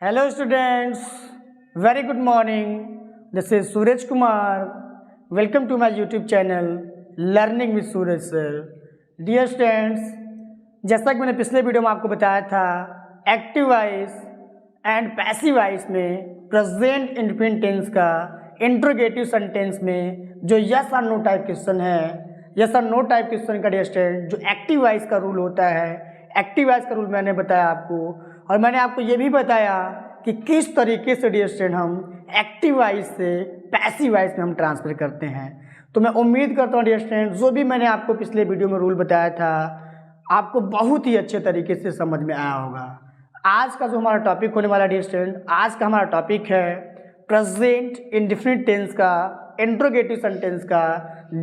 Hello students, very good morning. This is Suraj Kumar. Welcome to my YouTube channel Learning with Suraj Sir. Dear students, जैसा कि मैंने पिछले video में आपको बताया था, active voice and passive voice में प्रेजेंट इंडेफिनिट टेंस का इंट्रोगेटिव सेंटेंस में जो यस और नो टाइप क्वेश्चन है, यस और नो टाइप क्वेश्चन का डियर स्टूडेंट जो एक्टिव वॉइस का रूल होता है, एक्टिव वॉइस का रूल मैंने बताया आपको, और मैंने आपको ये भी बताया कि किस तरीके से डियर स्टूडेंट हम एक्टिव वॉइस से पैसिव वॉइस में हम ट्रांसफर करते हैं। तो मैं उम्मीद करता हूँ डियर स्टूडेंट जो भी मैंने आपको पिछले वीडियो में रूल बताया था आपको बहुत ही अच्छे तरीके से समझ में आया होगा। आज का जो हमारा टॉपिक होने वाला डियर स्टूडेंट, आज का हमारा टॉपिक है प्रेजेंट इंडेफिनिट टेंस का इंट्रोगेटिव सेंटेंस का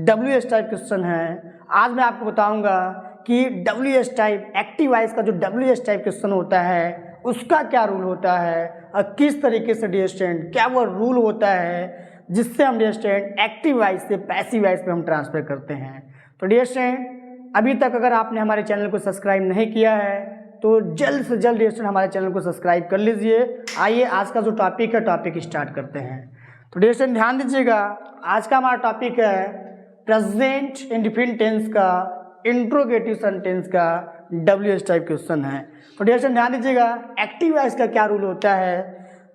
WH टाइप क्वेश्चन है। आज मैं आपको बताऊंगा कि WH टाइप एक्टिव वॉइस का जो WH टाइप क्वेश्चन होता है उसका क्या रूल होता है और किस तरीके से डियर स्टूडेंट क्या वो रूल होता है जिससे हम डियर स्टूडेंट एक्टिव वॉइस से पैसिव वॉइस में हम ट्रांसफर करते हैं। तो डियर स्टूडेंट अभी तक अगर आपने हमारे चैनल को सब्सक्राइब नहीं किया है तो जल्द से जल्द डियर स्टूडेंट हमारे चैनल को सब्सक्राइब कर लीजिए। आइए आज का जो टॉपिक है टॉपिक स्टार्ट करते हैं। तो डियर स्टूडेंट ध्यान दीजिएगा, आज का हमारा टॉपिक है प्रेजेंट इंडेफिनिट टेंस का इंट्रोगेटिव सेंटेंस का WH टाइप क्वेश्चन है। तो डियर स्टूडेंट ध्यान दीजिएगा, एक्टिव वॉइस का क्या रूल होता है।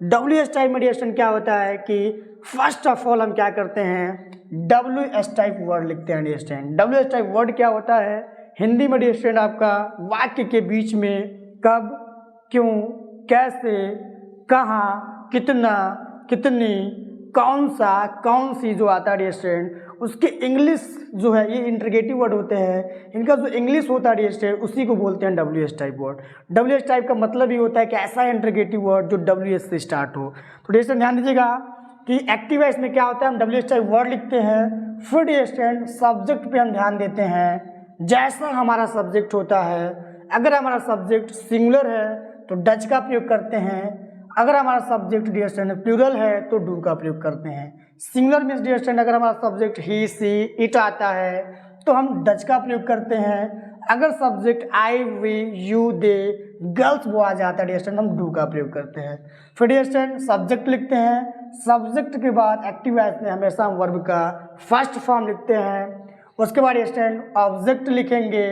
WH टाइप में डियर स्टूडेंट क्या होता है कि फर्स्ट ऑफ ऑल हम क्या करते हैं WH टाइप वर्ड लिखते हैं। Dear student WH type word क्या होता है, हिंदी में डियर स्टूडेंट आपका वाक्य के बीच में कब, क्यों, कैसे, कहाँ, कितना, कितनी, कौन सा, कौन सी जो आता है डियर स्टूडेंट उसके इंग्लिश जो है ये इंट्रोगेटिव वर्ड होते हैं। इनका जो इंग्लिश होता है डियर स्टूडेंट उसी को बोलते हैं WH type word. WH type का मतलब ही होता है कि ऐसा इंट्रोगेटिव वर्ड जो WH से स्टार्ट हो। तो डियर स्टूडेंट ध्यान दीजिएगा कि एक्टिव वॉइस में क्या होता है, हम WH टाइप वर्ड लिखते हैं, फिर डियर स्टूडेंट सब्जेक्ट पे हम ध्यान देते हैं। जैसा हमारा सब्जेक्ट होता है, अगर हमारा सब्जेक्ट सिंगुलर है तो डज का प्रयोग करते हैं, अगर हमारा सब्जेक्ट डियर स्टूडेंट प्लूरल है तो डू का प्रयोग करते हैं। सिंगुलर मीन्स डियर स्टूडेंट अगर हमारा सब्जेक्ट ही, सी, इट आता है तो हम डज का प्रयोग करते हैं। अगर subject I, we, you, they, girls boys आता है डियर स्टूडेंट हम डू का प्रयोग करते हैं। फिर डियर स्टूडेंट सब्जेक्ट लिखते हैं, सब्जेक्ट के बाद एक्टिव वॉइस में हमेशा हम वर्ब का फर्स्ट फॉर्म लिखते हैं। उसके बाद डियर स्टूडेंट ऑब्जेक्ट लिखेंगे,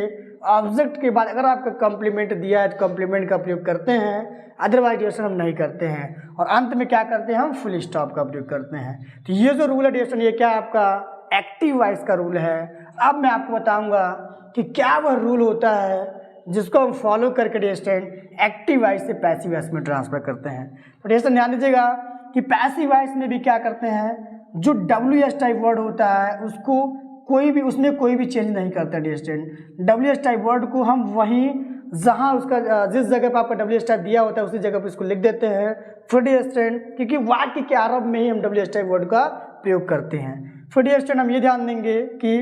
ऑब्जेक्ट के बाद अगर आपका कॉम्प्लीमेंट दिया है तो कॉम्प्लीमेंट का प्रयोग करते हैं, अदरवाइज डियर स्टूडेंट हम नहीं करते हैं। और अंत में क्या करते हैं, हम फुल स्टॉप का प्रयोग करते हैं। तो ये जो रूल है डियर स्टूडेंट ये क्या आपका एक्टिव वॉइस का रूल है। अब मैं आपको बताऊंगा कि क्या वह रूल होता है जिसको हम फॉलो करके डियर स्टूडेंट एक्टिव वॉइस से पैसिव वॉइस में ट्रांसफर करते हैं। तो डियर स्टूडेंट ध्यान दीजिएगा कि पैसिव वॉइस में भी क्या करते हैं, जो WH टाइप वर्ड होता है उसको उसमें कोई भी चेंज नहीं करता dear student. WH type word को हम वहीं जहाँ उसका जिस जगह पर आपका WH टाइप दिया होता है उसी जगह पर इसको लिख देते हैं। फिर डियर स्टूडेंट क्योंकि वाक्य के आरंभ में ही हम WH टाइप वर्ड का प्रयोग करते हैं। फिर डियर स्टूडेंट हम ये ध्यान देंगे कि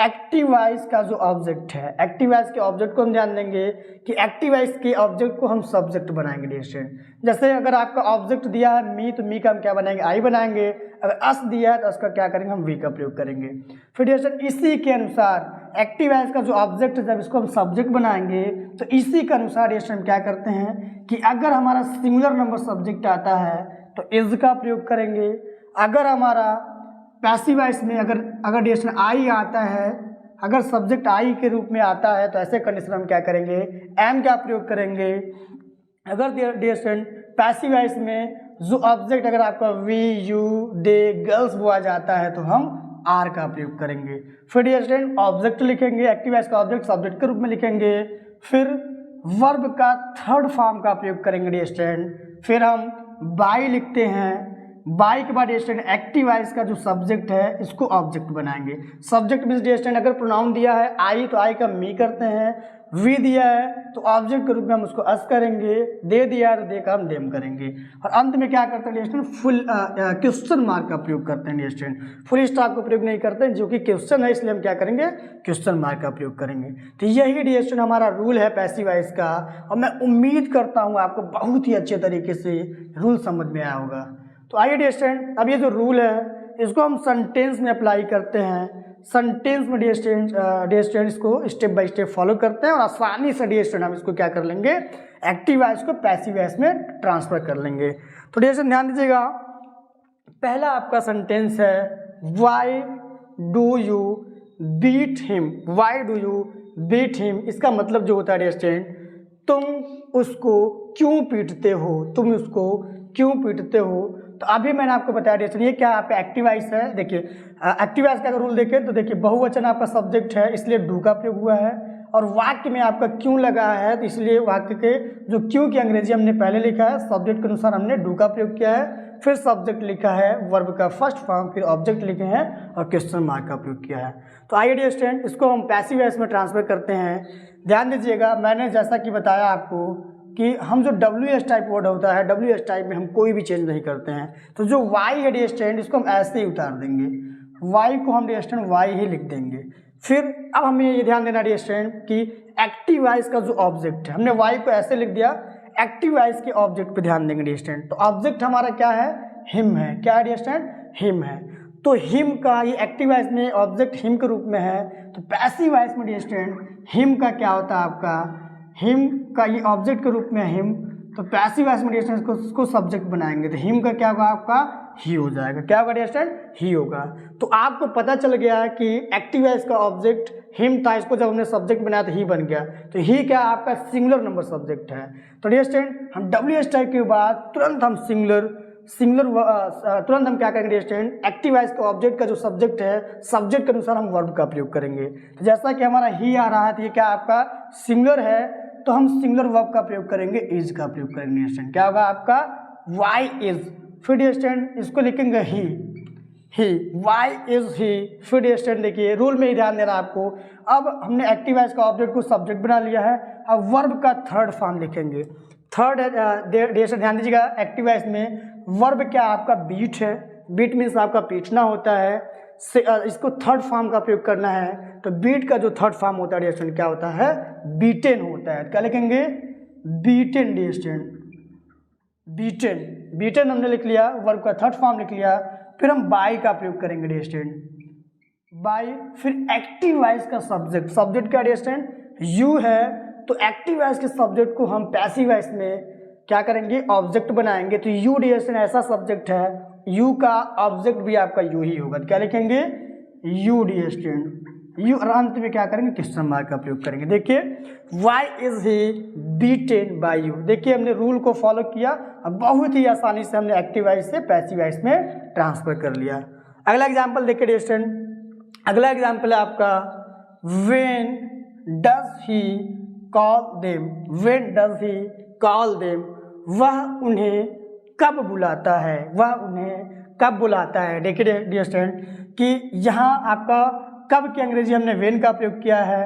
एक्टिव वॉइस का जो ऑब्जेक्ट है, एक्टिव वॉइस के ऑब्जेक्ट को हम ध्यान देंगे कि एक्टिव वॉइस के ऑब्जेक्ट को हम सब्जेक्ट बनाएंगे डियर स्टूडेंट। जैसे अगर आपका ऑब्जेक्ट दिया है मी तो मी का हम क्या बनाएंगे, आई बनाएंगे। अगर अस दिया है तो उसका क्या करेंगे, हम वी का प्रयोग करेंगे। फिर डियर स्टूडेंट इसी के अनुसार एक्टिव वॉइस का जो ऑब्जेक्ट है जब इसको हम सब्जेक्ट बनाएंगे तो इसी के अनुसार डियर स्टूडेंट क्या करते हैं कि अगर हमारा सिंगुलर नंबर सब्जेक्ट आता है तो इज का प्रयोग करेंगे। अगर हमारा पैसिव वॉइस में अगर डियर स्टूडेंट आई आता है, अगर सब्जेक्ट आई के रूप में आता है तो ऐसे कंडीशन हम क्या करेंगे, एम का प्रयोग करेंगे। अगर डियर स्टूडेंट पैसिव वॉइस में जो ऑब्जेक्ट अगर आपका we, you, they, girls boys आता है तो हम आर का प्रयोग करेंगे। फिर डियर स्टूडेंट ऑब्जेक्ट लिखेंगे, एक्टिव वॉइस का ऑब्जेक्ट सब्जेक्ट के रूप में लिखेंगे। फिर वर्ब का थर्ड फॉर्म का प्रयोग करेंगे डियर स्टूडेंट। फिर हम बाई लिखते हैं, बाई के बाद डियर स्टूडेंट एक्टिव वॉइस का जो सब्जेक्ट है इसको ऑब्जेक्ट बनाएंगे। सब्जेक्ट मीन्स डियर स्टूडेंट अगर प्रोनाउन दिया है आई तो आई का मी करते हैं, वी दिया है तो ऑब्जेक्ट के रूप में हम उसको अस करेंगे, दे दिया है तो दे का हम देम करेंगे। और अंत में क्या करते हैं dear student full question mark का प्रयोग करते हैं डियर स्टूडेंट। फुल स्टॉप का प्रयोग नहीं करते हैं जो कि क्वेश्चन है इसलिए हम क्या करेंगे, क्वेश्चन मार्क का प्रयोग करेंगे। तो यही डियर स्टूडेंट हमारा रूल है पैसिव वॉइस का, और मैं उम्मीद करता हूँ आपको बहुत ही अच्छे तरीके से रूल समझ में आया होगा। तो आइए डियर स्टूडेंट अब ये जो रूल है इसको हम सेंटेंस में अप्लाई करते हैं। सेंटेंस में डियर स्टूडेंट इसको स्टेप बाय स्टेप फॉलो करते हैं और आसानी से डियर स्टूडेंट हम इसको क्या कर लेंगे, एक्टिव वॉइस को पैसिव वॉइस में ट्रांसफर कर लेंगे। तो डियर स्टूडेंट ध्यान दीजिएगा, पहला आपका सेंटेंस है why do you beat him. Why do you beat him, इसका मतलब जो होता है डियर स्टूडेंट, तुम उसको क्यों पीटते हो, तुम उसको क्यों पीटते हो। तो अभी मैंने आपको बताया डियर स्टूडेंट, ये क्या आपका एक्टिव वॉइस है। देखिए एक्टिव वॉइस का अगर रूल देखें तो देखिए बहुवचन आपका सब्जेक्ट है इसलिए डू का प्रयोग हुआ है, और वाक्य में आपका क्यों लगा है तो इसलिए वाक्य के जो क्यों की अंग्रेजी हमने पहले लिखा है, सब्जेक्ट के अनुसार हमने डू का प्रयोग किया है, फिर सब्जेक्ट लिखा है, वर्ब का फर्स्ट फॉर्म, फिर ऑब्जेक्ट लिखे हैं और क्वेश्चन मार्क का प्रयोग किया है। तो आइए डियर स्टूडेंट इसको हम पैसिव वॉइस में ट्रांसफर करते हैं। ध्यान दीजिएगा, मैंने जैसा कि बताया आपको कि हम जो WH टाइप वर्ड होता है, WH टाइप में हम कोई भी चेंज नहीं करते हैं। तो जो वाई है डियर स्टूडेंट इसको हम ऐसे ही उतार देंगे, वाई को हम डियर स्टूडेंट वाई ही लिख देंगे। फिर अब हमें ये ध्यान देना डियर स्टूडेंट कि एक्टिव वॉइस का जो ऑब्जेक्ट है, हमने वाई को ऐसे लिख दिया, एक्टिव वॉइस के ऑब्जेक्ट पे ध्यान देंगे डियर स्टूडेंट। तो ऑब्जेक्ट हमारा क्या है, हिम है। क्या है डियर स्टूडेंट, हिम है। तो हिम का ये एक्टिव वॉइस में ऑब्जेक्ट हिम के रूप में है, तो पैसिव वॉइस में डियर स्टूडेंट हिम का क्या होता है आपका, हिम का ये ऑब्जेक्ट के रूप में हिम, तो पैसिव वॉइस में डियर स्टूडेंट इसको सब्जेक्ट बनाएंगे तो हिम का क्या होगा आपका, ही हो जाएगा। क्या होगा डियर स्टूडेंट, ही होगा। तो आपको पता चल गया कि एक्टिव वॉइस का ऑब्जेक्ट हिम था, इसको जब हमने सब्जेक्ट बनाया तो ही बन गया। तो ही क्या आपका सिंगुलर नंबर सब्जेक्ट है। तो डियर स्टूडेंट हम WH टाइप के बाद तुरंत हम तुरंत हम क्या करेंगे डियर स्टूडेंट, एक्टिव वॉइस का ऑब्जेक्ट का जो सब्जेक्ट है, सब्जेक्ट के अनुसार हम वर्ब का प्रयोग करेंगे। तो जैसा कि हमारा ही आ रहा है तो ये क्या आपका सिंगुलर है, तो हम सिंगुलर वर्ब का प्रयोग करेंगे, इज का प्रयोग करेंगे डियर स्टूडेंट। क्या होगा आपका, वाई इज। फिर डियर स्टूडेंट इसको लिखेंगे ही, वाई इज ही। फिर डियर स्टूडेंट देखिए रूल में ही ध्यान देना आपको, अब हमने एक्टिव वॉइस का ऑब्जेक्ट को सब्जेक्ट बना लिया है, अब वर्ब का थर्ड फॉर्म लिखेंगे। थर्ड डियर स्टूडेंट ध्यान दीजिएगा, एक्टिव वॉइस में वर्ब क्या आपका बीट है, बीट मीन्स आपका पीटना होता है, इसको थर्ड फॉर्म का प्रयोग करना है। तो बीट का जो थर्ड फॉर्म होता है डियर स्टूडेंट क्या होता है, बीटेन होता है। क्या लिखेंगे, beaten dear student, beaten. Beaten हमने लिख लिया, वर्ब का थर्ड फॉर्म लिख लिया। फिर हम बाई का प्रयोग करेंगे डियर स्टूडेंट, बाई। फिर एक्टिव वॉइस का सब्जेक्ट, सब्जेक्ट क्या डियर स्टूडेंट, यू है, तो एक्टिव वॉइस के सब्जेक्ट को हम पैसिव वॉइस में क्या करेंगे, ऑब्जेक्ट बनाएंगे। तो यू डियर स्टूडेंट ऐसा सब्जेक्ट है, यू का ऑब्जेक्ट भी आपका यू ही होगा। क्या लिखेंगे, यू डियर स्टूडेंट, यू। और अंत में क्या करेंगे, क्वेश्चन मार्क का प्रयोग करेंगे। देखिए why is he beaten by you, देखिए हमने रूल को फॉलो किया, अब बहुत ही आसानी से हमने एक्टिव वॉइस से पैसिव वॉइस में ट्रांसफर कर लिया। अगला एग्जाम्पल देखिए डियर स्टूडेंट, अगला एग्जाम्पल है आपका when does he call them. When does he call them, वह उन्हें कब बुलाता है, वह उन्हें कब बुलाता है। देखिए डियर स्टूडेंट कि यहाँ आपका कब की अंग्रेजी हमने व्हेन का प्रयोग किया है,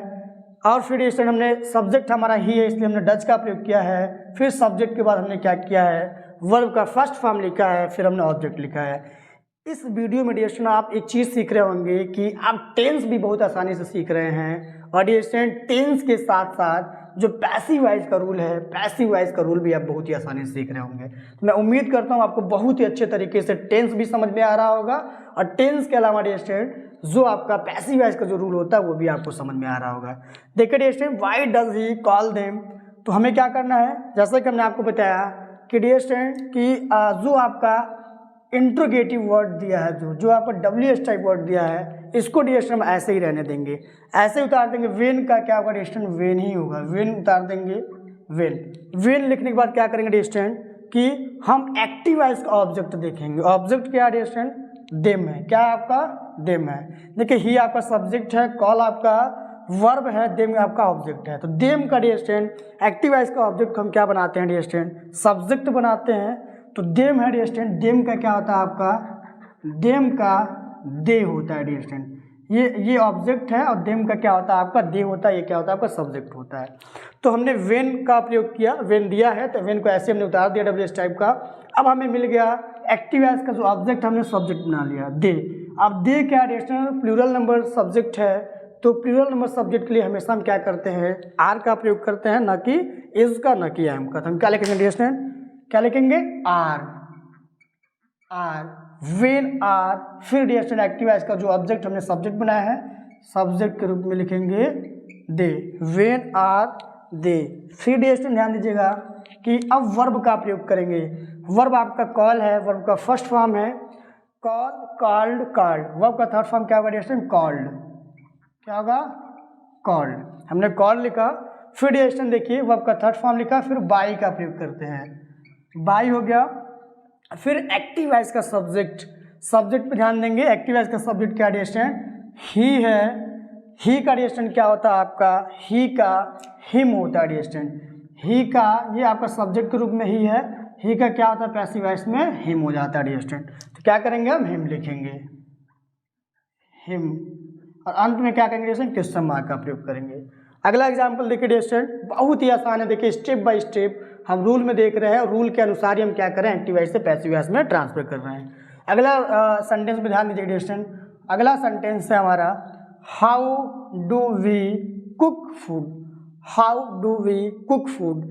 और फिर डियर स्टूडेंट हमने सब्जेक्ट हमारा ही है इसलिए हमने डज का प्रयोग किया है। फिर सब्जेक्ट के बाद हमने क्या किया है, वर्ब का फर्स्ट फॉर्म लिखा है, फिर हमने ऑब्जेक्ट लिखा है। इस वीडियो में डियर स्टूडेंट आप एक चीज़ सीख रहे होंगे कि आप टेंस भी बहुत आसानी से सीख रहे हैं, और डियर स्टूडेंट टेंस के साथ साथ जो पैसिव वॉइस का रूल है, पैसिव वॉइस का रूल भी आप बहुत ही आसानी से सीख रहे होंगे। तो मैं उम्मीद करता हूँ आपको बहुत ही अच्छे तरीके से टेंस भी समझ में आ रहा होगा, और टेंस के अलावा डियर स्टूडेंट जो आपका पैसिव वॉइस का जो रूल होता है वो भी आपको समझ में आ रहा होगा। देखिए dear student why does he call them, तो हमें क्या करना है, जैसा कि हमने आपको बताया कि डियर स्टूडेंट कि जो आपका इंट्रोगेटिव वर्ड दिया है, जो आपको WH टाइप वर्ड दिया है, इसको डियर स्टूडेंट हम ऐसे ही रहने देंगे, ऐसे उतार देंगे। वेन का क्या होगा डियर स्टूडेंट, वेन ही होगा, वेन उतार देंगे, वेन। वेन लिखने के बाद क्या करेंगे डियर स्टूडेंट कि हम एक्टिव वॉइस का ऑब्जेक्ट देखेंगे। ऑब्जेक्ट क्या है डियर स्टूडेंट, देम है। क्या आपका, देम है। देखिए ही आपका सब्जेक्ट है, कॉल आपका वर्ब है, देम आपका ऑब्जेक्ट है। तो देम का डियर स्टूडेंट एक्टिव वॉइस का ऑब्जेक्ट हम क्या बनाते हैं डियर स्टूडेंट, सब्जेक्ट बनाते हैं। तो देम है डियर स्टूडेंट, देम का क्या होता है आपका, देम का दे होता है डियर स्टूडेंट, ये ऑब्जेक्ट है, और देम का क्या होता है आपका, दे होता है, ये क्या होता है आपका सब्जेक्ट होता है। तो हमने वेन का प्रयोग किया, वेन दिया है तो वेन को ऐसे हमने उतार दिया WH टाइप का। अब हमें मिल गया एक्टिव वॉइस का जो ऑब्जेक्ट हमने सब्जेक्ट बना लिया, दे। अब दे क्या dear student, plural number subject है, तो प्लूरल नंबर सब्जेक्ट के लिए हमेशा हम क्या करते हैं, आर का प्रयोग करते हैं, ना कि इज का, ना कि एम का। तो हम क्या लिखेंगे डियर स्टूडेंट, क्या लिखेंगे, आर। आर वेन आर, फिर डियर स्टूडेंट एक्टिव वॉइस का जो ऑब्जेक्ट हमने सब्जेक्ट बनाया है सब्जेक्ट के रूप में लिखेंगे दे, वेन आर दे। फिर डियर स्टूडेंट ध्यान दीजिएगा कि अब वर्ब का प्रयोग करेंगे। वर्ब आपका कॉल है, वर्ब का फर्स्ट फॉर्म है कॉल, कॉल्ड, कॉल्ड। वर्ब का थर्ड फॉर्म क्या होगा डियर स्टूडेंट? कॉल्ड। क्या होगा? कॉल्ड। हमने कॉल लिखा, फिर डियर स्टूडेंट देखिए वर्ब का थर्ड फॉर्म लिखा, फिर बाई का प्रयोग करते हैं। बाई हो गया। फिर एक्टिव वॉइस का सब्जेक्ट, सब्जेक्ट पे ध्यान देंगे। एक्टिव वॉइस का सब्जेक्ट क्या डियर स्टूडेंट? ही है। ही का डियर स्टूडेंट क्या होता है आपका? ही का हिम होता है डियर स्टूडेंट। ही का ये आपका सब्जेक्ट के रूप में ही है, ही का क्या होता है पैसिव वॉइस में? हिम हो जाता है डियर स्टूडेंट। तो क्या करेंगे हम? हिम लिखेंगे, हिम। और अंत में क्या करेंगे डियर स्टूडेंट? क्वेश्चन मार्क का प्रयोग करेंगे। अगला एग्जाम्पल देखिए डियर स्टूडेंट, बहुत ही आसान है। देखिए स्टेप बाय स्टेप हम रूल में देख रहे हैं, रूल के अनुसार ही हम क्या करें एक्टिव वॉइस से पैसिव वॉइस में ट्रांसफर कर रहे हैं। अगला सेंटेंस में ध्यान दीजिए डियर स्टूडेंट। अगला सेंटेंस है हमारा how do we cook food. How do we cook food,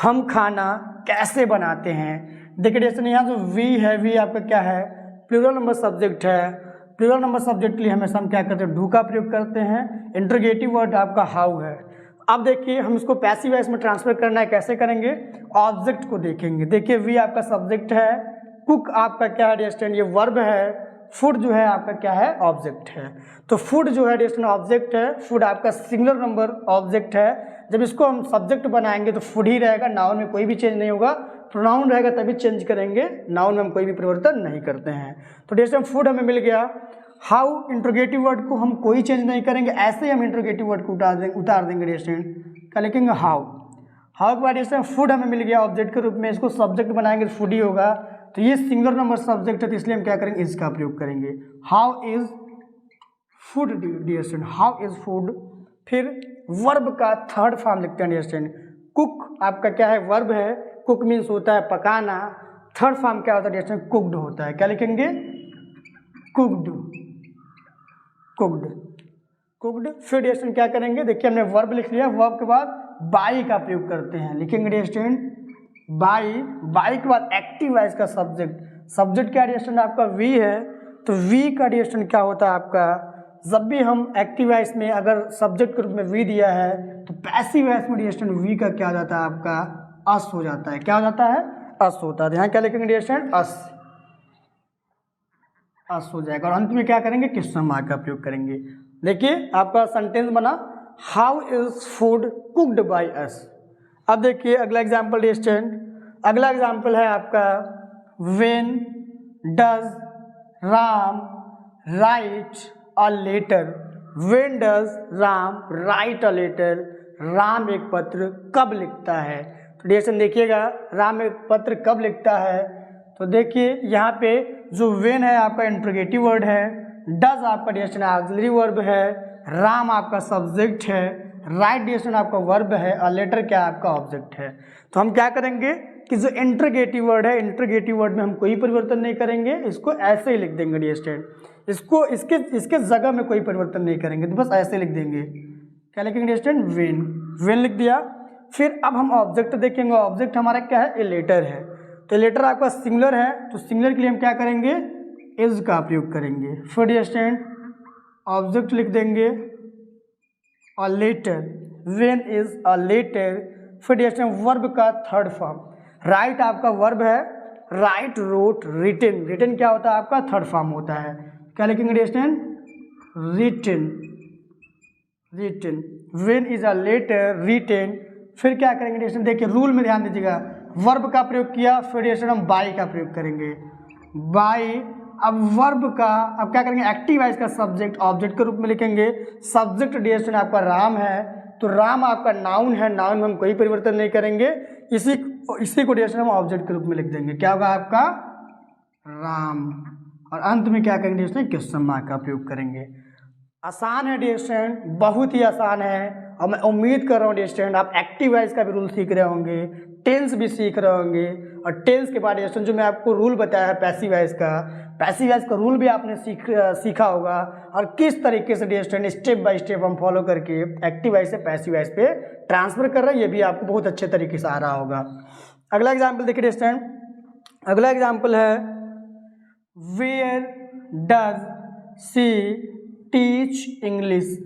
हम खाना कैसे बनाते हैं। देखिए डियर स्टूडेंट यहाँ जो वी है, वी आपका क्या है? प्लूरल नंबर सब्जेक्ट है। प्लूरल नंबर सब्जेक्ट के लिए हमेशा हम क्या करते हैं? डू का प्रयोग करते हैं। इंटरोगेटिव वर्ड आपका हाउ है। अब देखिए हम इसको पैसिव वॉइस में ट्रांसफर करना है, कैसे करेंगे? ऑब्जेक्ट को देखेंगे। देखिए वी आपका सब्जेक्ट है, कुक आपका क्या है डियर स्टूडेंट? ये वर्ब है, फूड जो है आपका क्या है? ऑब्जेक्ट है। तो फूड जो है डियर स्टूडेंट ऑब्जेक्ट है, फूड आपका सिंगुलर नंबर ऑब्जेक्ट है। जब इसको हम सब्जेक्ट बनाएंगे तो फूड ही रहेगा, नाउन में कोई भी चेंज नहीं होगा। प्रोनाउन रहेगा तभी चेंज करेंगे, नाउन में हम कोई भी परिवर्तन नहीं करते हैं। तो डियर स्टूडेंट फूड हमें मिल गया। हाउ इंट्रोगेटिव वर्ड को हम कोई चेंज नहीं करेंगे, ऐसे ही हम इंट्रोगेटिव वर्ड को उतार देंगे डियर स्टूडेंट। क्या लिखेंगे? हाउ। हाउ के बाद डियर स्टूडेंट फूड हमें मिल गया ऑब्जेक्ट के रूप में, इसको सब्जेक्ट बनाएंगे तो फूड ही होगा। तो ये सिंगुलर नंबर सब्जेक्ट है, तो इसलिए हम क्या करेंगे? इज का प्रयोग करेंगे। How is food dear student, how is food. फिर वर्ब का थर्ड फॉर्म लिखते हैं डियर स्टूडेंट। कुक आपका क्या है? वर्ब है, कुक मीन्स होता है पकाना। थर्ड फॉर्म क्या होता है डियर स्टूडेंट? कुक्ड होता है। क्या लिखेंगे? Cooked, cooked, cooked. फिर डियर स्टूडेंट क्या करेंगे? देखिए हमने वर्ब लिख लिया, वर्ब के बाद बाई का प्रयोग करते हैं। लिखेंगे डियर स्टूडेंट बाई। बाई के बाद एक्टिव वॉइस का सब्जेक्ट, सब्जेक्ट क्या डियर स्टूडेंट? आपका वी है। तो वी का डियर स्टूडेंट क्या होता है आपका? जब भी हम एक्टिव वॉइस में अगर सब्जेक्ट के रूप में वी दिया है तो पैसिव वॉइस में डियर स्टूडेंट वी का क्या हो जाता है आपका? अस हो जाता है। क्या हो जाता है? अस होता है। यहाँ क्या लिखेंगे डियर स्टूडेंट? अस, अस हो जाएगा। और अंत में क्या करेंगे? क्वेश्चन मार्क का प्रयोग करेंगे। देखिए आपका सेंटेंस बना how is food cooked by us. अब देखिए अगला एग्जाम्पल डियर स्टूडेंट। अगला एग्जाम्पल है आपका when does Ram write a letter. When does Ram write a letter, Ram एक पत्र कब लिखता है। तो डियर स्टूडेंट देखिएगा राम एक पत्र कब लिखता है। तो देखिए यहाँ पे जो व्हेन है आपका इंट्रोगेटिव वर्ड है, डज आपका डियर स्टूडेंट ऑक्सिलरी वर्ब है, राम आपका सब्जेक्ट है, राइट डियर स्टूडेंट आपका वर्ब है और लेटर क्या आपका ऑब्जेक्ट है। तो हम क्या करेंगे कि जो इंट्रोगेटिव वर्ड है, इंट्रोगेटिव वर्ड में हम कोई परिवर्तन नहीं करेंगे, इसको ऐसे ही लिख देंगे डियर स्टूडेंट। इसको इसके जगह में कोई परिवर्तन नहीं करेंगे, तो बस ऐसे लिख देंगे। क्या लिखेंगे डियर स्टूडेंट? व्हेन। व्हेन लिख दिया। फिर अब हम ऑब्जेक्ट देखेंगे। ऑब्जेक्ट हमारा क्या है? ए लेटर है। तो लेटर आपका सिंगुलर है, तो सिंगुलर के लिए हम क्या करेंगे? इज का प्रयोग करेंगे। फिर डियर स्टूडेंट ऑब्जेक्ट लिख देंगे a letter, when is a letter. फिर डियर स्टूडेंट वर्ब का थर्ड फॉर्म, राइट आपका वर्ब है, राइट रोट रिटन। रिटन क्या होता है आपका? थर्ड फॉर्म होता है। क्या लिखेंगे dear student? Written, written. When is a letter written. फिर क्या करेंगे डियर स्टूडेंट? देखिए रूल में ध्यान दीजिएगा, वर्ब का प्रयोग किया, फिर डियर स्टूडेंट हम बाई का प्रयोग करेंगे। बाई। अब वर्ब का अब क्या करेंगे? एक्टिव वॉइस का सब्जेक्ट ऑब्जेक्ट के रूप में लिखेंगे। सब्जेक्ट डियर स्टूडेंट आपका राम है, तो राम आपका नाउन है, नाउन में हम कोई परिवर्तन नहीं करेंगे। इसी को डियर स्टूडेंट हम ऑब्जेक्ट के रूप में लिख देंगे। क्या होगा आपका? राम। और अंत में क्या करेंगे डियर स्टूडेंट? क्वेश्चन मार्क का प्रयोग करेंगे। आसान है डियर स्टूडेंट, बहुत ही आसान है। और मैं उम्मीद कर रहा हूँ डियर स्टूडेंट आप एक्टिव वॉइस का भी रूल सीख रहे होंगे, टेंस भी सीख रहे होंगे। और टेंस के बाद डियर स्टूडेंट जो मैं आपको रूल बताया है पैसिव वॉइस का, पैसिव वॉइस का रूल भी आपने सीखा होगा। और किस तरीके से dear student step by step हम फॉलो करके एक्टिव वॉइस से पैसिव वॉइस पे ट्रांसफर कर रहे हैं, ये भी आपको बहुत अच्छे तरीके से आ रहा होगा। अगला एग्जाम्पल देखिए डियर स्टूडेंट। अगला एग्जाम्पल है where does she teach English,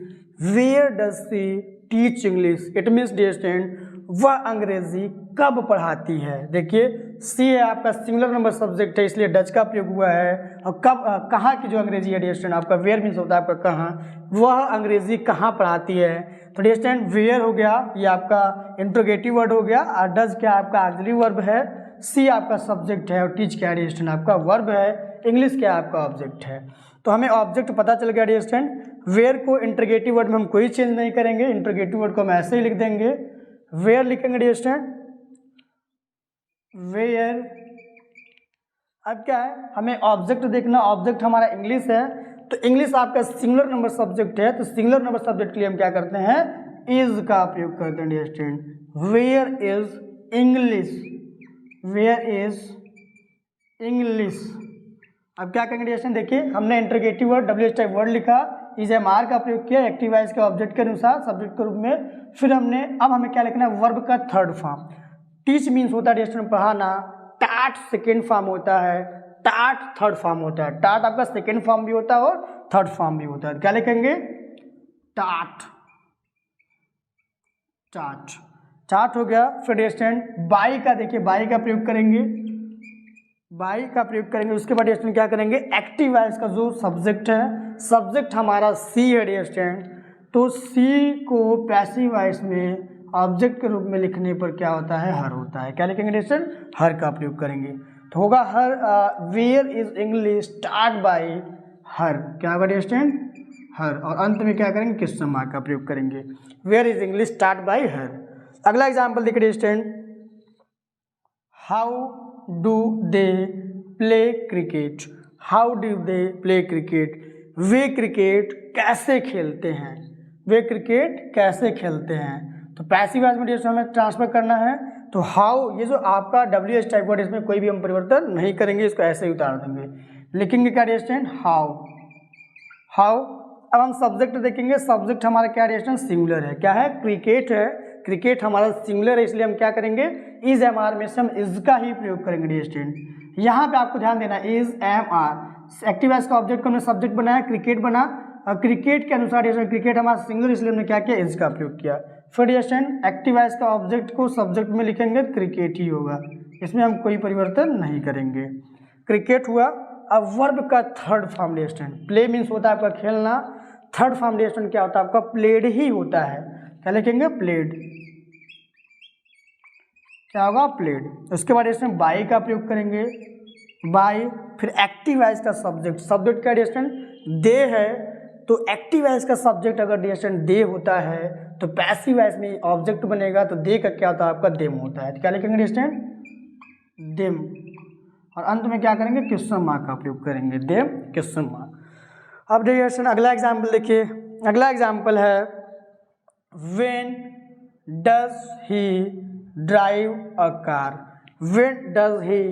where does she teach English, it means dear student वह अंग्रेजी कब पढ़ाती है। देखिए सी है आपका सिंगुलर नंबर सब्जेक्ट है, इसलिए डज का प्रयोग हुआ है। और कब कहाँ की जो अंग्रेजी है डियर स्टूडेंट, आपका वेयर मीन्स होता है आपका कहाँ, वह अंग्रेजी कहाँ पढ़ाती है। तो डियर स्टूडेंट वेयर हो गया, ये आपका इंट्रोगेटिव वर्ड हो गया, और डज क्या आपका ऑक्सिलरी वर्ब है, सी आपका सब्जेक्ट है, और टीच क्या डियर स्टूडेंट आपका वर्ब है, इंग्लिश क्या आपका ऑब्जेक्ट है। तो हमें ऑब्जेक्ट पता चल गया डियर स्टूडेंट। वेयर को इंट्रोगेटिव वर्ड में हम कोई चेंज नहीं करेंगे, इंट्रोगेटिव वर्ड को हम ऐसे ही लिख देंगे, वेयर लिखेंगे डियर स्टूडेंट, वेयर। अब क्या है, हमें ऑब्जेक्ट देखना, ऑब्जेक्ट हमारा इंग्लिश है, तो इंग्लिश आपका सिंगुलर नंबर सब्जेक्ट है, तो सिंगुलर नंबर सब्जेक्ट के लिए हम क्या करते हैं, इज का प्रयोग करते हैं dear student. Where is English, where is English. अब क्या करेंगे डियर स्टूडेंट, देखिए हमने interrogative word WH type word लिखा, इज एम आर का प्रयोग किया एक्टिव वॉइस के ऑब्जेक्ट के अनुसार सब्जेक्ट के रूप में। फिर अब हमें क्या लिखना है, वर्ब का थर्ड फॉर्म। टीच मीन्स होता है डियर स्टूडेंट पढ़ाना, टाट सेकेंड फॉर्म होता है, टाट थर्ड फॉर्म होता है। टाट आपका सेकेंड फॉर्म भी होता है और थर्ड फॉर्म भी होता है। क्या लिखेंगे, टाट, टाट, टाट हो गया। फिर डियर स्टूडेंट बाई का, देखिए बाई का प्रयोग करेंगे, बाई का प्रयोग करेंगे। उसके बाद डियर स्टूडेंट क्या करेंगे, एक्टिव वॉइस का जो सब्जेक्ट है, सब्जेक्ट हमारा सी है डियर स्टूडेंट, तो सी को पैसिव वॉइस में ऑब्जेक्ट के रूप में लिखने पर क्या होता है, हर होता है। क्या लिखेंगे डियर स्टूडेंट, हर का प्रयोग करेंगे, तो होगा her. Where is English start by her, क्या होगा डियर स्टूडेंट, हर। और अंत में क्या करेंगे, क्वेश्चन मार्क का प्रयोग करेंगे, where is English start by her. अगला एग्जाम्पल देखिए dear student, how do they play cricket, how do they play cricket, वे क्रिकेट कैसे खेलते हैं, वे क्रिकेट कैसे खेलते हैं। तो पैसिव वॉइस में डियर स्टूडेंट हमें ट्रांसफर करना है, तो हाउ, ये जो आपका WH टाइप वर्ड, इसमें कोई भी हम परिवर्तन नहीं करेंगे, इसको ऐसे ही उतार देंगे। लिखेंगे क्या डियर स्टूडेंट, हाउ, हाउ। अब हम सब्जेक्ट देखेंगे, सब्जेक्ट हमारा क्या डियर स्टूडेंट, सिंगुलर है, क्या है, क्रिकेट है, क्रिकेट हमारा सिंगुलर है, इसलिए हम क्या करेंगे, इज एम आर में से हम इज का ही प्रयोग करेंगे डियर स्टूडेंट। यहाँ पे आपको ध्यान देना, is am are active voice का ऑब्जेक्ट को हमने सब्जेक्ट बनाया, क्रिकेट बना, और क्रिकेट के अनुसार डियर स्टूडेंट क्रिकेट हमारा सिंगुलर, इसलिए हमने क्या किया, इज का प्रयोग किया। फिर डियर स्टूडेंट एक्टिव वॉइस का ऑब्जेक्ट को सब्जेक्ट में लिखेंगे, क्रिकेट ही होगा, इसमें हम कोई परिवर्तन नहीं करेंगे, क्रिकेट हुआ। अब वर्ब का third form dear student, play means होता है आपका खेलना, थर्ड फॉर्म डियर स्टूडेंट क्या होता है आपका, प्लेड ही होता है। क्या लिखेंगे, प्लेड, क्या होगा, प्लेड। उसके बाद इसमें बाई का प्रयोग करेंगे, बाई। फिर एक्टिव वॉइस का सब्जेक्ट, सब्जेक्ट का डियर स्टूडेंट दे है, तो एक्टिव वॉइस का सब्जेक्ट अगर डियर स्टूडेंट दे होता है, तो पैसिव वॉइस में ऑब्जेक्ट बनेगा, तो दे का क्या होता है आपका, देम होता है। तो क्या लिखेंगे डियर स्टूडेंट, देम। और अंत में क्या करेंगे, क्वेश्चन मार्क का प्रयोग करेंगे, देम क्वेश्चन मार्क। अब डियर स्टूडेंट अगला एग्जाम्पल देखिए, अगला एग्जाम्पल है, when does he drive a car, when does he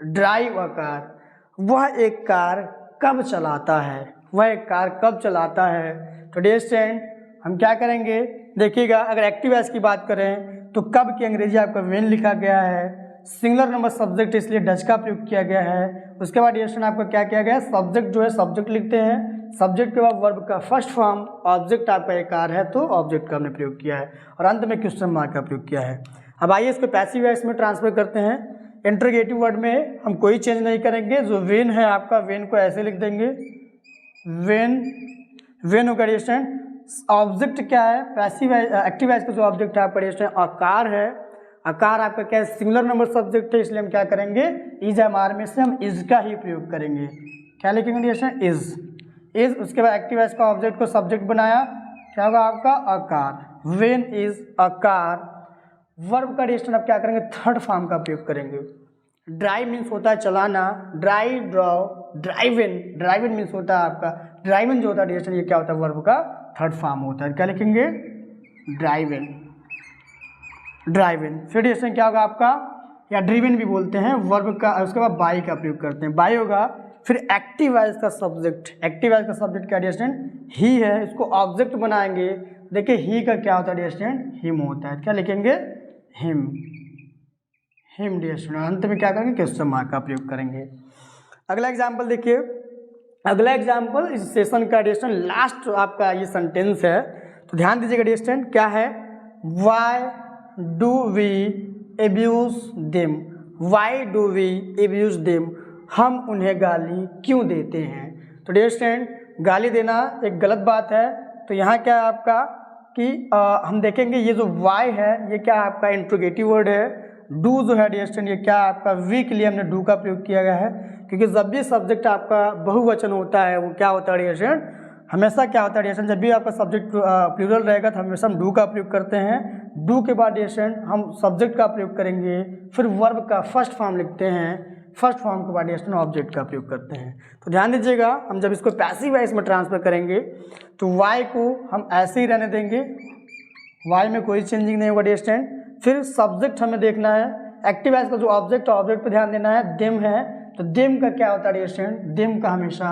drive a car, वह एक कार कब चलाता है, वह एक कार कब चलाता है। तो डियर स्टूडेंट हम क्या करेंगे, देखिएगा अगर एक्टिव वॉइस की बात करें तो कब की अंग्रेजी आपका व्हेन लिखा गया है, सिंगुलर नंबर सब्जेक्ट इसलिए डज का प्रयोग किया गया है। उसके बाद डियर स्टूडेंट आपका क्या किया गया है, सब्जेक्ट जो है सब्जेक्ट लिखते हैं, सब्जेक्ट के बाद वर्ब का फर्स्ट फॉर्म, ऑब्जेक्ट आपका एक कार है, तो ऑब्जेक्ट का हमने प्रयोग किया है, और अंत में क्वेश्चन मार्क का प्रयोग किया है। अब आइए इसको पैसिव वॉइस में ट्रांसफर करते हैं। इंटरोगेटिव वर्ड में हम कोई चेंज नहीं करेंगे, जो वेन है आपका, वेन को ऐसे लिख देंगे, वेन, वेन होगा डियर स्टूडेंट। ऑब्जेक्ट क्या है, पैसिव एक्टिव वॉइस का जो ऑब्जेक्ट है आपका डियर स्टूडेंट आकार है, आकार आपका क्या है, सिंगुलर नंबर सब्जेक्ट है, इसलिए हम क्या करेंगे, इज एम आर में से हम इज का ही प्रयोग करेंगे। क्या लिखेंगे डियर स्टूडेंट, इज, इज। उसके बाद एक्टिव वॉइस का ऑब्जेक्ट को सब्जेक्ट बनाया, क्या होगा आपका, आकार, वेन इज आकार। वर्ब का डियर स्टूडेंट आप क्या करेंगे, थर्ड फॉर्म का प्रयोग करेंगे। ड्राइव मीन्स होता है चलाना, ड्राइव, ड्रॉ, ड्राइव इन, ड्राइव इन मीन्स होता है आपका, ड्राइव इन जो होता है डियर स्टूडेंट ये क्या होता है, वर्ब का थर्ड फॉर्म होता है। क्या लिखेंगे, ड्राइव इन, ड्राइव इन। फिर डियर स्टूडेंट क्या होगा आपका, या ड्रिवन भी बोलते हैं, वर्ब का, उसके बाद बाई का प्रयोग करते हैं, बाई होगा। फिर एक्टिव वॉइस का सब्जेक्ट, एक्टिव वॉइस का सब्जेक्ट क्या डियर स्टूडेंट, ही है, इसको ऑब्जेक्ट बनाएंगे। देखिए ही का क्या होता है डियर स्टूडेंट, हिम होता है। क्या लिखेंगे, हिम, हिम डियर स्टूडेंट। अंत में क्या करेंगे, क्वेश्चन मार्क का प्रयोग करेंगे। अगला एग्जाम्पल देखिए, अगला एग्जाम्पल इस सेशन का डियर स्टूडेंट लास्ट आपका ये सेंटेंस है, तो ध्यान दीजिएगा डियर स्टूडेंट क्या है, why do we abuse them, why do we abuse them, हम उन्हें गाली क्यों देते हैं। तो डियर स्टूडेंट गाली देना एक गलत बात है, तो यहाँ क्या है आपका कि हम देखेंगे ये जो वाई है ये क्या आपका इंट्रोगेटिव वर्ड है, डू जो है डियर स्टूडेंट ये क्या आपका वी के लिए हमने डू का प्रयोग किया गया है, क्योंकि जब भी सब्जेक्ट आपका बहुवचन होता है वो क्या होता है डियर स्टूडेंट, हमेशा क्या होता है डियर स्टूडेंट, जब भी आपका सब्जेक्ट प्लूरल रहेगा तो हमेशा हम डू का प्रयोग करते हैं, डू के बाद डियर स्टूडेंट हम सब्जेक्ट का प्रयोग करेंगे, फिर वर्ब का फर्स्ट फॉर्म लिखते हैं, फर्स्ट फॉर्म के बाद डियर स्टूडेंट ऑब्जेक्ट का प्रयोग करते हैं। तो ध्यान दीजिएगा हम जब इसको पैसिव वॉइस में ट्रांसफर करेंगे तो वाई को हम ऐसे ही रहने देंगे, वाई में कोई चेंजिंग नहीं होगा डियर स्टूडेंट। फिर सब्जेक्ट हमें देखना है, एक्टिव वॉइस का जो ऑब्जेक्ट है ऑब्जेक्ट पे ध्यान देना है, देम है, तो देम का क्या होता है डियर स्टूडेंट, देम का हमेशा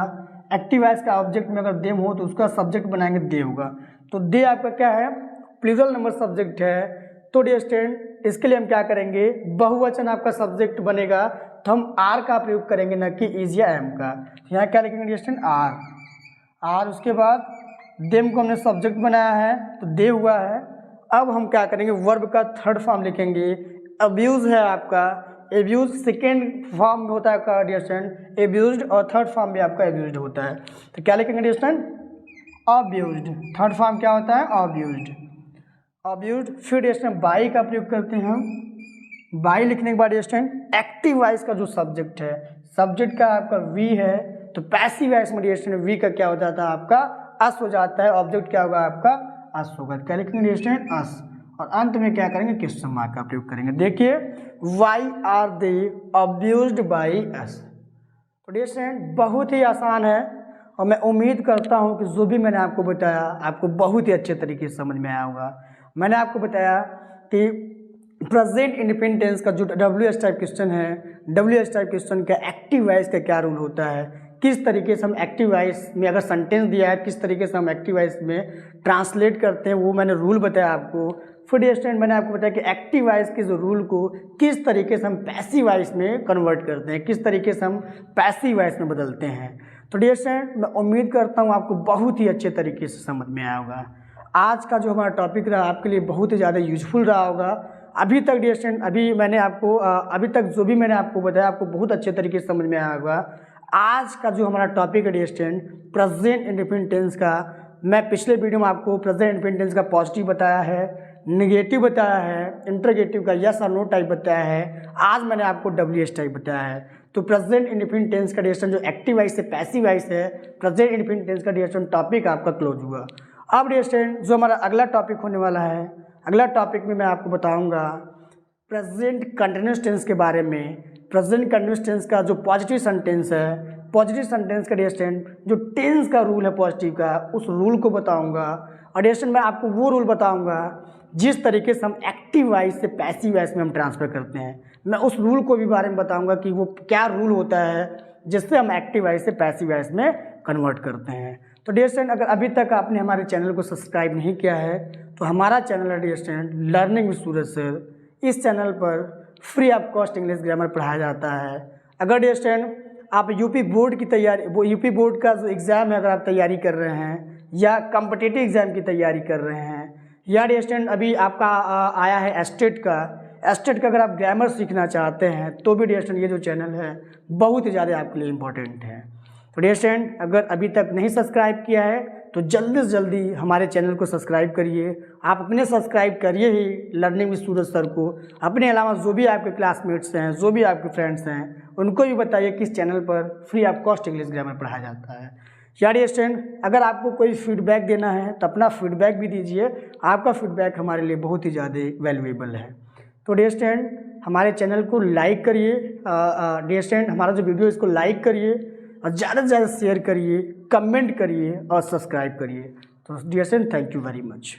एक्टिव वॉइस का ऑब्जेक्ट में अगर देम हो तो उसका सब्जेक्ट बनाएंगे दे होगा, तो दे आपका क्या है प्लूरल नंबर सब्जेक्ट है, तो डियर स्टूडेंट इसके लिए हम क्या करेंगे, बहुवचन आपका सब्जेक्ट बनेगा तो हम आर का प्रयोग करेंगे न कि इज या एम का, तो यहाँ क्या लिखेंगे डियर स्टूडेंट आर, आर उसके बाद देम को हमने सब्जेक्ट बनाया है तो दे हुआ है। अब हम क्या करेंगे वर्ब का थर्ड फॉर्म लिखेंगे, अब्यूज़ है आपका, एब्यूज सेकेंड फॉर्म में होता है आपका डियर स्टूडेंट एब्यूज्ड, और थर्ड फॉर्म भी आपका एब्यूज्ड होता है, तो क्या लिखेंगे dear student abused, third form क्या होता है अब्यूज्ड, अब्यूज्ड। फिर डियर स्टूडेंट बाई का प्रयोग करते हैं हम, बाई लिखने के बाद डियर स्टूडेंट एक्टिव वॉइस का जो सब्जेक्ट है, सब्जेक्ट का आपका वी है, तो पैसिव वॉइस में डियर स्टूडेंट वी का क्या हो जाता है आपका अस हो जाता है, ऑब्जेक्ट क्या होगा आपका अस होगा, क्या लिखेंगे डियर स्टूडेंट अस, और अंत में क्या करेंगे क्वेश्चन मार्क का प्रयोग करेंगे। देखिए why are they abused by us, तो डियर स्टूडेंट बहुत ही आसान है और मैं उम्मीद करता हूँ कि जो भी मैंने आपको बताया आपको बहुत ही अच्छे तरीके से समझ में आया होगा। मैंने आपको बताया कि प्रेजेंट इंडिपेंडेंट टेंस का जो डब्ल्यू एस टाइप क्वेश्चन है, डब्ल्यू एस टाइप क्वेश्चन का एक्टिव वॉइस का क्या रूल होता है, किस तरीके से हम एक्टिव वॉइस में अगर सेंटेंस दिया है किस तरीके से हम एक्टिव वॉइस में ट्रांसलेट करते हैं, वो मैंने रूल बताया आपको। फिर डियर स्टूडेंट मैंने आपको बताया कि एक्टिव वॉइस के जो रूल को किस तरीके से हम पैसिव वॉइस में कन्वर्ट करते हैं, किस तरीके से हम पैसिव वॉइस में बदलते हैं। तो डियर स्टूडेंट मैं उम्मीद करता हूँ आपको बहुत ही अच्छे तरीके से समझ में आया होगा। आज का जो हमारा टॉपिक रहा आपके लिए बहुत ही ज़्यादा यूजफुल रहा होगा। अभी तक डियर स्टूडेंट अभी तक जो भी मैंने आपको बताया आपको बहुत अच्छे तरीके से समझ में आया होगा। आज का जो हमारा टॉपिक है dear student present independent tense का, मैं पिछले वीडियो में आपको प्रेजेंट इंडिपेंडेंट टेंस का पॉजिटिव बताया है, नेगेटिव बताया है, इंटरोगेटिव का यस और नो टाइप बताया है, आज मैंने आपको डब्ल्यू एस टाइप बताया है। तो प्रेजेंट इंडिपेंडेंट टेंस का डियर स्टूडेंट जो एक्टिव वॉइस से पैसिव वॉइस है, प्रेजेंट इंडिपेंडेंट टेंस का डियर स्टूडेंट टॉपिक आपका क्लोज हुआ। अब डियर स्टूडेंट जो हमारा अगला टॉपिक होने वाला है, अगला टॉपिक में मैं आपको बताऊंगा प्रेजेंट कंटिन्यूअस टेंस के बारे में। प्रेजेंट कंटिन्यूअस टेंस का जो पॉजिटिव सेंटेंस है, पॉजिटिव सेंटेंस का डियर स्टूडेंट जो टेंस का रूल है पॉजिटिव का, उस रूल को बताऊंगा। और डियर स्टूडेंट मैं आपको वो रूल बताऊंगा जिस तरीके से हम एक्टिव वॉइस से पैसिव वॉइस में हम ट्रांसफर करते हैं। मैं उस रूल को भी बारे में बताऊंगा कि वो क्या रूल होता है जिससे हम एक्टिव वॉइस से पैसिव वॉइस में कन्वर्ट करते हैं। तो डियर स्टूडेंट अगर अभी तक आपने हमारे चैनल को सब्सक्राइब नहीं किया है तो हमारा चैनल है dear student learning with Suraj sir. इस चैनल पर free of cost English grammar पढ़ाया जाता है। अगर डियर स्टूडेंट आप यूपी बोर्ड की तैयारी, वो यूपी बोर्ड का जो एग्ज़ाम है अगर आप तैयारी कर रहे हैं या कॉम्पिटिटिव एग्ज़ाम की तैयारी कर रहे हैं, या डियर स्टूडेंट अभी आपका आया है एस्टेट का अगर आप ग्रामर सीखना चाहते हैं तो भी डियर स्टूडेंट ये जो चैनल है बहुत ही ज़्यादा आपके लिए इम्पोर्टेंट है। तो डियर स्टूडेंट अगर अभी तक नहीं सब्सक्राइब किया है तो जल्दी से जल्दी हमारे चैनल को सब्सक्राइब करिए। आप अपने सब्सक्राइब करिए ही लर्निंग विद सूरज सर को। अपने अलावा जो भी आपके क्लासमेट्स हैं, जो भी आपके फ्रेंड्स हैं, उनको भी बताइए कि इस चैनल पर free of cost English grammar पढ़ाया जाता है। या डियर स्टूडेंट अगर आपको कोई फीडबैक देना है तो अपना फीडबैक भी दीजिए। आपका फीडबैक हमारे लिए बहुत ही ज़्यादा वैल्यूएबल है। तो डियर स्टूडेंट हमारे चैनल को लाइक करिए, डियर स्टूडेंट हमारा जो वीडियो इसको लाइक करिए और ज़्यादा से ज़्यादा शेयर करिए, कमेंट करिए और सब्सक्राइब करिए। तो dear student thank you very much.